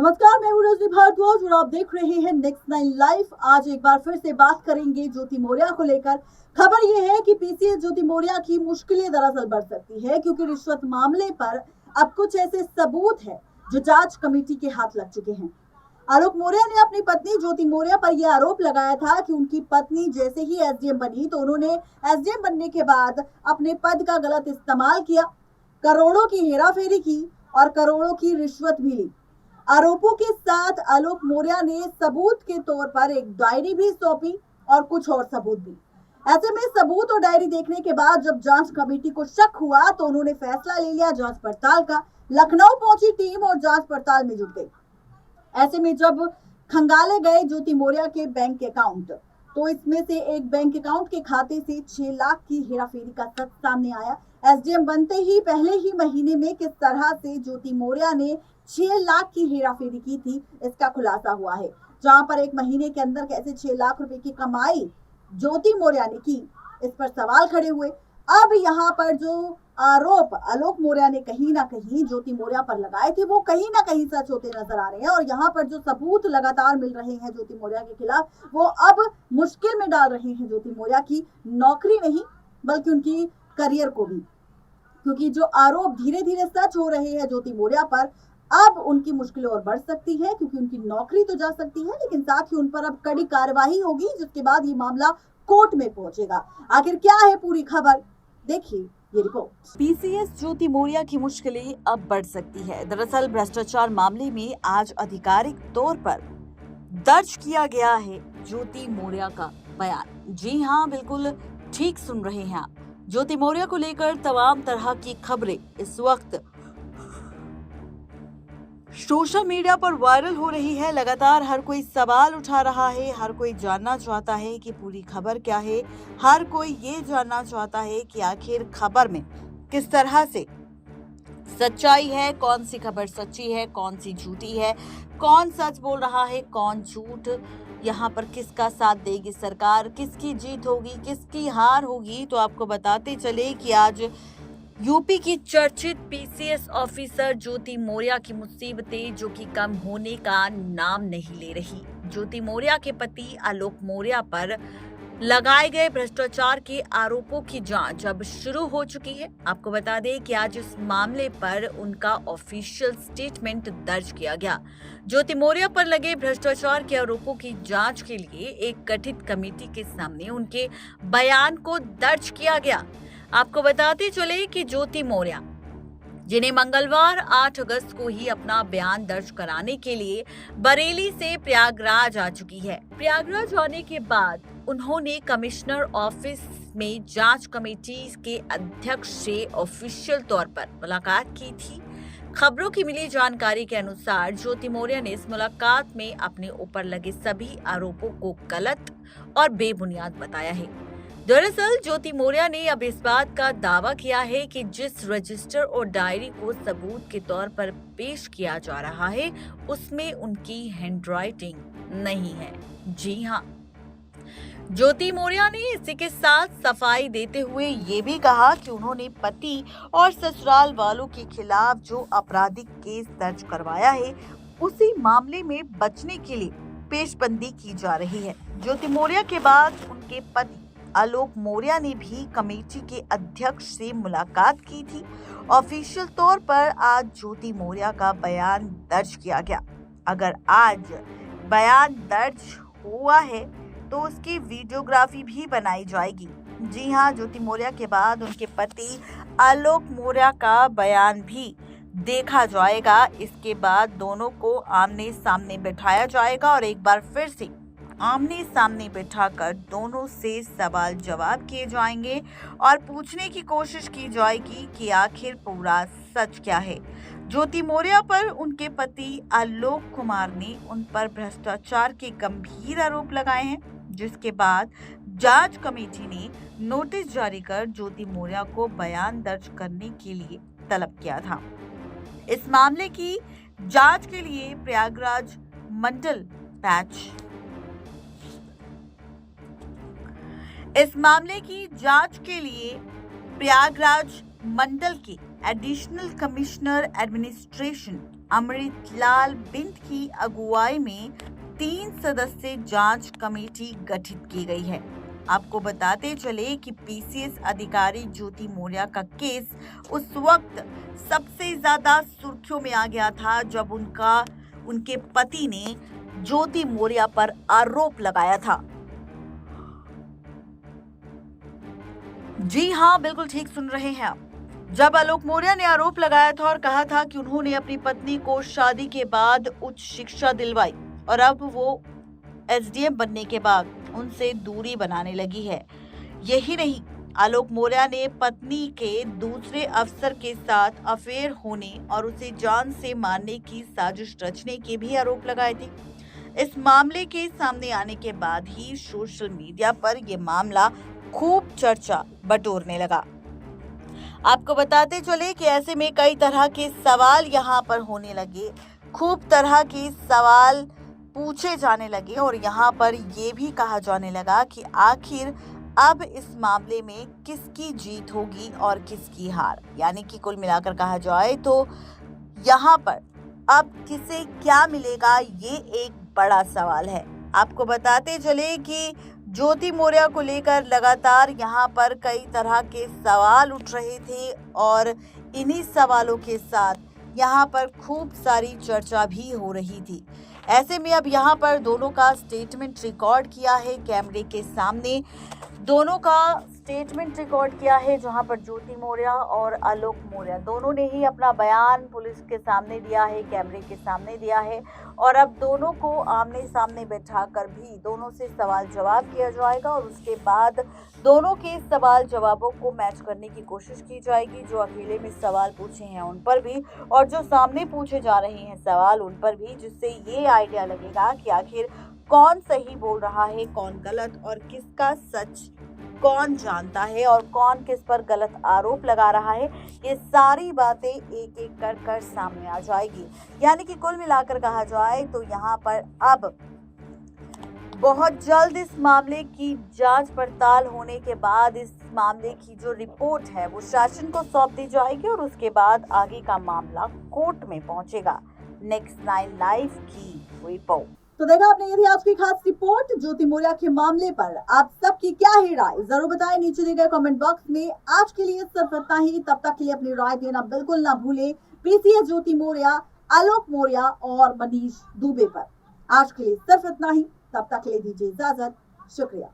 नमस्कार, मैं हूँ रजनी भारद्वाज और आप देख रहे हैं नेक्स्ट 9 लाइव। आज एक बार फिर से बात करेंगे ज्योति मौर्या को लेकर। खबर यह है कि पीसीएस ज्योति मौर्या की मुश्किलें दरअसल बढ़ सकती है, क्योंकि रिश्वत मामले पर अब कुछ ऐसे सबूत है जो जांच कमेटी के हाथ लग चुके हैं। आलोक मौर्या ने अपनी पत्नी ज्योति मौर्या पर यह आरोप लगाया था कि उनकी पत्नी जैसे ही एसडीएम बनी तो उन्होंने एसडीएम बनने के बाद अपने पद का गलत इस्तेमाल किया, करोड़ों की हेराफेरी की और करोड़ों की रिश्वत भी ली। आरोपों के साथ आलोक मौर्या ने सबूत के तौर पर एक डायरी भी सौंपी और कुछ और सबूत भी। ऐसे में सबूत और डायरी देखने के बाद जब जांच कमेटी को शक हुआ तो उन्होंने फैसला ले लिया जांच पड़ताल का। लखनऊ पहुंची टीम और जांच पड़ताल में जुट गई। ऐसे में जब खंगाले गए ज्योति मौर्या के बैंक अकाउंट, तो इसमें से एक बैंक अकाउंट के खाते से 6 लाख की हेराफेरी का सच सामने आया। एसडीएम बनते ही पहले ही महीने में किस तरह से ज्योति मौर्या ने 6 लाख की हेराफेरी की थी, इसका खुलासा हुआ है। जहां पर एक महीने के अंदर कैसे 6 लाख रुपए की कमाई ज्योति मौर्या ने की, इस पर सवाल खड़े हुए। अब यहाँ पर जो आरोप आलोक मौर्या ने कहीं ना कहीं ज्योति मौर्या पर लगाए थे, वो कहीं ना कहीं सच होते नजर आ रहे हैं। और यहाँ पर जो सबूत लगातार मिल रहे हैं ज्योति मौर्या के खिलाफ, वो अब मुश्किल में डाल रहे हैं ज्योति मौर्या की नौकरी नहीं बल्कि उनकी करियर को भी, क्योंकि जो आरोप धीरे धीरे सच हो रहे हैं ज्योति मौर्या पर, अब उनकी मुश्किलें और बढ़ सकती है, क्योंकि उनकी नौकरी तो जा सकती है, लेकिन साथ ही उन पर अब कड़ी कार्यवाही होगी, जिसके बाद ये मामला कोर्ट में पहुंचेगा। आखिर क्या है पूरी खबर, देखिए ये रिपोर्ट। पीसीएस ज्योति मौर्या की मुश्किलें अब बढ़ सकती है। दरअसल भ्रष्टाचार मामले में आज आधिकारिक तौर पर दर्ज किया गया है ज्योति मौर्या का बयान। जी हाँ, बिल्कुल ठीक सुन रहे हैं आप। ज्योति मौर्या को लेकर तमाम तरह की खबरें इस वक्त सोशल मीडिया पर वायरल हो रही है। लगातार हर कोई सवाल उठा रहा है, हर कोई जानना चाहता है कि पूरी खबर क्या है। हर कोई ये जानना चाहता है कि आखिर खबर में किस तरह से सच्चाई है, कौन सी खबर सच्ची है, कौन सी झूठी है, कौन सच बोल रहा है, कौन झूठ। यहाँ पर किसका साथ देगी सरकार, किसकी जीत होगी, किसकी हार होगी। तो आपको बताते चले कि आज यूपी की चर्चित पीसीएस ऑफिसर ज्योति मौर्या की मुसीबतें जो कि कम होने का नाम नहीं ले रही। ज्योति मौर्या के पति आलोक मौर्या पर लगाए गए भ्रष्टाचार के आरोपों की जांच अब शुरू हो चुकी है। आपको बता दें कि आज इस मामले पर उनका ऑफिशियल स्टेटमेंट दर्ज किया गया। ज्योति मौर्या पर लगे भ्रष्टाचार के आरोपों की जांच के लिए एक गठित कमेटी के सामने उनके बयान को दर्ज किया गया। आपको बताते चले कि ज्योति मौर्या, जिन्हें मंगलवार 8 अगस्त को ही अपना बयान दर्ज कराने के लिए बरेली से प्रयागराज आ चुकी है। प्रयागराज आने के बाद उन्होंने कमिश्नर ऑफिस में जांच कमेटी के अध्यक्ष से ऑफिशियल तौर पर मुलाकात की थी। खबरों की मिली जानकारी के अनुसार ज्योति मौर्या ने इस मुलाकात में अपने ऊपर लगे सभी आरोपों को गलत और बेबुनियाद बताया है। दरअसल ज्योति मौर्या ने अब इस बात का दावा किया है कि जिस रजिस्टर और डायरी को सबूत के तौर पर पेश किया जा रहा है, उसमें उनकी हैंडराइटिंग नहीं है। जी हाँ, ज्योति मौर्या ने इसी के साथ सफाई देते हुए ये भी कहा कि उन्होंने पति और ससुराल वालों के खिलाफ जो आपराधिक केस दर्ज करवाया है, उसी मामले में बचने के लिए पेशबंदी की जा रही है। ज्योति मौर्या के बाद उनके पति आलोक मौर्या ने भी कमेटी के अध्यक्ष से मुलाकात की थी। ऑफिशियल तौर पर आज ज्योति मौर्या का बयान दर्ज किया गया। अगर आज बयान दर्ज हुआ है तो उसकी वीडियोग्राफी भी बनाई जाएगी। जी हाँ, ज्योति मौर्या के बाद उनके पति आलोक मौर्या का बयान भी देखा जाएगा। इसके बाद दोनों को आमने सामने बिठाया जाएगा और एक बार फिर से आमने सामने बिठाकर दोनों से सवाल जवाब किए जाएंगे और पूछने की कोशिश की जाएगी कि आखिर पूरा सच क्या है। ज्योति मौर्या पर उनके पति आलोक कुमार ने उन पर भ्रष्टाचार के गंभीर आरोप लगाए हैं, जिसके बाद जांच कमेटी ने नोटिस जारी कर ज्योति मौर्या को बयान दर्ज करने के लिए तलब किया था। इस मामले की जांच के लिए प्रयागराज मंडल के एडिशनल कमिश्नर एडमिनिस्ट्रेशन अमृतलाल बिंद की अगुवाई में 3 सदस्यीय जांच कमेटी गठित की गई है। आपको बताते चले कि पीसीएस अधिकारी ज्योति मौर्य का केस उस वक्त सबसे ज्यादा सुर्खियों में आ गया था जब उनके पति ने ज्योति मौर्य पर आरोप लगाया था। जी हाँ, बिल्कुल ठीक सुन रहे हैं आप। जब आलोक मौर्य ने आरोप लगाया था और कहा था कि उन्होंने अपनी पत्नी को शादी के बाद उच्च शिक्षा दिलवाई और अब वो एसडीएम बनने के बाद उनसे दूरी बनाने लगी है। यही नहीं, आलोक मौर्य ने पत्नी के दूसरे अफसर के साथ अफेयर होने और उसे जान से मारने की साजिश रचने के भी आरोप लगाए थे। इस मामले के सामने आने के बाद ही सोशल मीडिया पर यह मामला खूब चर्चा बटोरने लगा। आपको बताते चले कि ऐसे में कई तरह के सवाल यहाँ पर होने लगे, खूब तरह के सवाल पूछे जाने लगे और यहाँ पर ये भी कहा जाने लगा कि आखिर अब इस मामले में किसकी जीत होगी और किसकी हार। यानी कि कुल मिलाकर कहा जाए तो यहाँ पर अब किसे क्या मिलेगा, ये एक बड़ा सवाल है। आपको बताते चले कि ज्योति मौर्य को लेकर लगातार यहाँ पर कई तरह के सवाल उठ रहे थे और इन्हीं सवालों के साथ यहाँ पर खूब सारी चर्चा भी हो रही थी। ऐसे में अब यहाँ पर दोनों का स्टेटमेंट रिकॉर्ड किया है कैमरे के सामने। दोनों का स्टेटमेंट रिकॉर्ड किया है जहां पर ज्योति मौर्य और आलोक मौर्य दोनों ने ही अपना बयान पुलिस के सामने दिया है, कैमरे के सामने दिया है और अब दोनों को आमने सामने बैठाकर भी दोनों से सवाल जवाब किया जाएगा और उसके बाद दोनों के सवाल जवाबों को मैच करने की कोशिश की जाएगी। जो अकेले में सवाल पूछे हैं उन पर भी और जो सामने पूछे जा रहे हैं सवाल उन पर भी, जिससे ये आइडिया लगेगा कि आखिर कौन सही बोल रहा है, कौन गलत और किसका सच कौन जानता है और कौन किस पर गलत आरोप लगा रहा है। ये सारी बातें एक एक कर सामने आ जाएगी। यानी कि कुल मिलाकर कहा जाए तो यहाँ पर अब बहुत जल्द इस मामले की जांच पड़ताल होने के बाद इस मामले की जो रिपोर्ट है वो शासन को सौंप दी जाएगी और उसके बाद आगे का मामला कोर्ट में पहुंचेगा। नेक्स्ट 9 लाइव की रिपोर्ट। तो देखा आपने, ये थी आज की खास रिपोर्ट ज्योति मौर्य के मामले पर। आप सबकी क्या है राय, जरूर बताएं नीचे दिए गए कमेंट बॉक्स में। आज के लिए सिर्फ इतना ही, तब तक के लिए अपनी राय देना बिल्कुल ना भूले पीसीएस ज्योति मौर्य, आलोक मौर्य और मनीष दुबे पर। आज के लिए सिर्फ इतना ही, तब तक के लिए दीजिए इजाजत। शुक्रिया।